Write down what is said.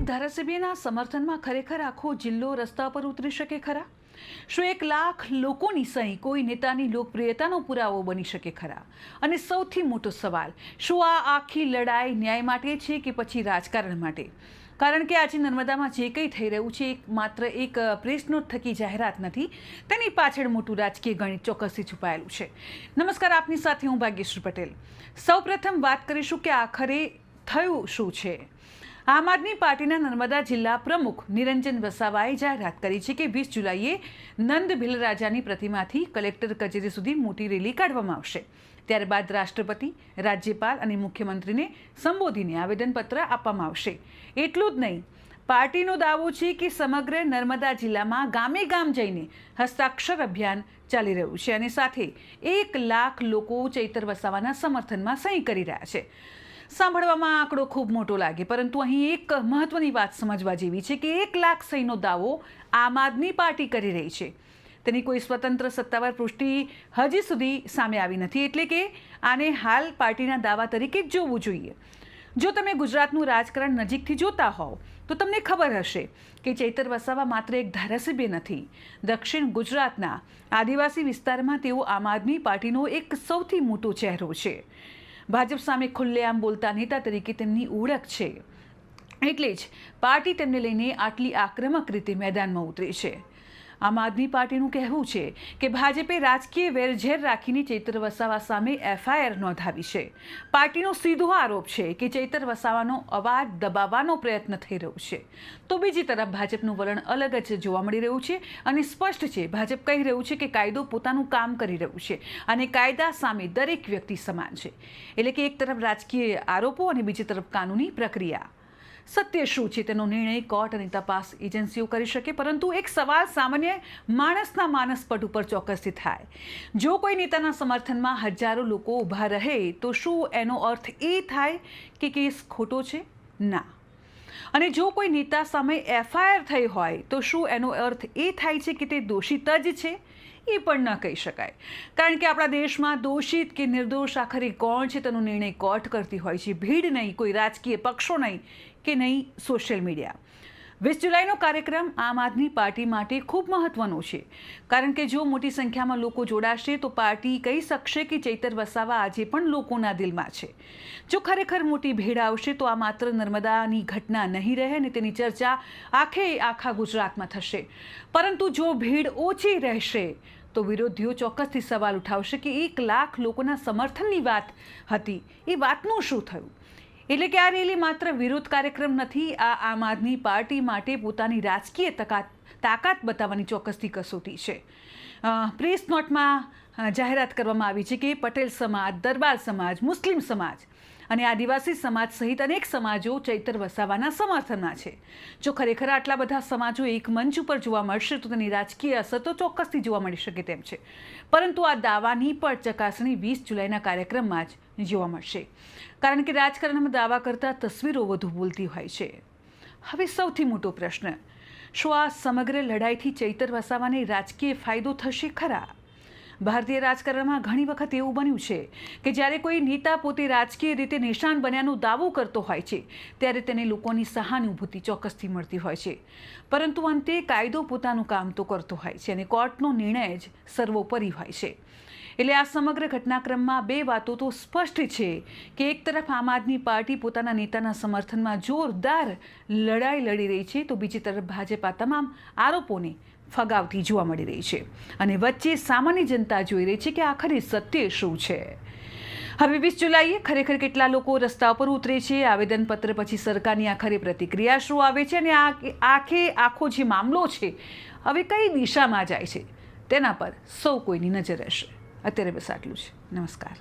ધારાસભ્યના સમર્થનમાં ખરેખર આખો જિલ્લો રસ્તા પર ઉતરી શકે ખરા? શું 1 લાખ લોકોની સહી કોઈ નેતાની લોકપ્રિયતાનો પુરાવો બની શકે ખરા? અને સૌથી મોટો સવાલ, શું આ આખી લડાઈ ન્યાય માટે છે કે પછી રાજકારણ માટે? કારણ કે આજે નર્મદામાં જે કંઈ થઈ રહ્યું છે માત્ર એક પ્રેસ નોટ થકી જાહેરાત નથી, તેની પાછળ મોટું રાજકીય ગણિત ચોક્કસથી છુપાયેલું છે. નમસ્કાર, આપની સાથે હું ભાગ્યશ્રી પટેલ. સૌપ્રથમ વાત કરીશું કે આખરે થયું શું છે. આમ આદમી પાર્ટીના નર્મદા જિલ્લા પ્રમુખ નિરંજન વસાવાએ જાહેરાત કરી છે કે 20 જુલાઈએ નંદ ભીલરાજાની પ્રતિમાથી કલેક્ટર કચેરી સુધી મોટી રેલી કાઢવામાં આવશે. ત્યારબાદ રાષ્ટ્રપતિ, રાજ્યપાલ અને મુખ્યમંત્રીને સંબોધીને આવેદનપત્ર આપવામાં આવશે. એટલું જ નહીં, પાર્ટીનો દાવો છે કે સમગ્ર નર્મદા જિલ્લામાં ગામે ગામ જઈને હસ્તાક્ષર અભિયાન ચાલી રહ્યું છે અને સાથે 1 લાખ લોકો ચૈતર વસાવાના સમર્થનમાં સહી કરી રહ્યા છે. સાંભળવામાં આંકડો ખૂબ મોટો લાગે, પરંતુ અહીં એક મહત્વની વાત સમજવા જેવી છે કે 1 લાખ સહીનો દાવો આમ આદમી પાર્ટી કરી રહી છે. તેની કોઈ સ્વતંત્ર સત્તાવાર પુષ્ટિ હજી સુધી સામે આવી નથી, એટલે કે આને હાલ પાર્ટીના દાવા તરીકે જ જોવું જોઈએ. જો તમે ગુજરાતનું રાજકારણ નજીકથી જોતા હોવ તો તમને ખબર હશે કે ચૈતર વસાવા માત્ર એક ધારાસભ્ય નથી. દક્ષિણ ગુજરાતના આદિવાસી વિસ્તારમાં તેઓ આમ આદમી પાર્ટીનો એક સૌથી મોટો ચહેરો છે. ભાજપ સામે ખુલ્લેઆમ બોલતા નેતા તરીકે તેમની ઓળખ છે. એટલે જ પાર્ટી તેમને લઈને આટલી આક્રમક રીતે મેદાનમાં ઉતરી છે. આમ આદમી પાર્ટીનું કહેવું છે કે ભાજપે રાજકીય વેરઝેર રાખીને ચૈતર વસાવા સામે FIR નોંધાવી છે. પાર્ટીનો સીધો આરોપ છે કે ચૈતર વસાવાનો અવાજ દબાવવાનો પ્રયત્ન થઈ રહ્યો છે. તો બીજી તરફ ભાજપનું વલણ અલગ જ જોવા મળી રહ્યું છે અને સ્પષ્ટ છે. ભાજપ કહી રહ્યું છે કે કાયદો પોતાનું કામ કરી રહ્યું છે અને કાયદા સામે દરેક વ્યક્તિ સમાન છે. એટલે કે એક તરફ રાજકીય આરોપો અને બીજી તરફ કાનૂની પ્રક્રિયા. સત્ય શું છે તેનો નિર્ણય કોર્ટ અને તપાસ એજન્સીઓ કરી શકે, પરંતુ એક સવાલ સામાન્ય માણસના માનસપટ ઉપર ચોક્કસથી થાય. જો કોઈ નેતાના સમર્થનમાં હજારો લોકો ઊભા રહે તો શું એનો અર્થ એ થાય કે કેસ ખોટો છે? ના. અને જો કોઈ નેતા સામે FIR થઈ હોય તો શું એનો અર્થ એ થાય છે કે તે દોષિત જ છે? એ પણ ન કહી શકાય, કારણ કે આપણા દેશમાં દોષિત કે નિર્દોષ આખરે કોણ છે તેનો નિર્ણય કોર્ટ કરતી હોય છે. ભીડ નહીં, કોઈ રાજકીય પક્ષો નહીં કે નહીં સોશિયલ મીડિયા. 20 જુલાઈનો કાર્યક્રમ આમ આદમી પાર્ટી માટે ખૂબ મહત્વનો છે, કારણ કે જો મોટી સંખ્યામાં લોકો જોડાશે તો પાર્ટી કહી શકશે કે ચૈતર વસાવા આજે પણ લોકોના દિલમાં છે. જો ખરેખર મોટી ભીડ આવશે તો આ માત્ર નર્મદાની ઘટના નહીં રહે અને તેની ચર્ચા આખા ગુજરાતમાં થશે. પરંતુ જો ભીડ ઓછી રહેશે તો વિરોધીઓ ચોક્કસથી સવાલ ઉઠાવશે કે 1 લાખ લોકોના સમર્થનની વાત હતી, એ વાતનું શું થયું? એટલે કે આ રેલી માત્ર વિરોધ કાર્યક્રમ નથી, આ આમ આદમી પાર્ટી માટે પોતાની રાજકીય તાકાત બતાવવાની ચોક્કસથી કસોટી છે. પ્રેસ નોટમાં જાહેરાત કરવામાં આવી છે કે પટેલ સમાજ, દરબાર સમાજ, મુસ્લિમ સમાજ અને આદિવાસી સમાજ સહિત અનેક સમાજો ચૈતર વસાવાના સમર્થનમાં છે. જો ખરેખર આટલા બધા સમાજો એક મંચ ઉપર જોવા મળશે તો તેની રાજકીય અસર તો ચોક્કસથી જોવા મળી શકે તેમ છે. પરંતુ આ દાવાની પણ ચકાસણી 20 જુલાઈના કાર્યક્રમમાં જ જોવા મળશે, કારણ કે રાજકારણમાં દાવા કરતાં તસવીરો વધુ બોલતી હોય છે. હવે સૌથી મોટો પ્રશ્ન, શું આ સમગ્ર લડાઈથી ચૈતર વસાવાને રાજકીય ફાયદો થશે ખરા? ભારતીય રાજકારણમાં ઘણી વખત એવું બન્યું છે કે જ્યારે કોઈ નેતા પોતે રાજકીય રીતે નિશાન બન્યાનો દાવો કરતો હોય છે ત્યારે તેને લોકોની સહાનુભૂતિ ચોક્કસથી મળતી હોય છે, પરંતુ અંતે કાયદો પોતાનું કામ તો કરતો હોય છે અને કોર્ટનો નિર્ણય જ સર્વોપરી હોય છે. એટલે આ સમગ્ર ઘટનાક્રમમાં 2 વાતો તો સ્પષ્ટ છે કે એક તરફ આમ આદમી પાર્ટી પોતાના નેતાના સમર્થનમાં જોરદાર લડાઈ લડી રહી છે, તો બીજી તરફ ભાજપ આ તમામ આરોપોને ફગાવતી જોવા મળી રહી છે અને વચ્ચે સામાન્ય જનતા જોઈ રહી છે કે આખરે સત્ય શું છે. હવે 20 જુલાઈએ ખરેખર કેટલા લોકો રસ્તા પર ઉતરે છે? આવેદનપત્ર પછી સરકારની આખરે પ્રતિક્રિયા શું આવે છે? અને આખો જે મામલો છે હવે કઈ દિશામાં જાય છે તેના પર સૌ કોઈની નજર હશે. અત્યારે બસ આટલું છે. નમસ્કાર.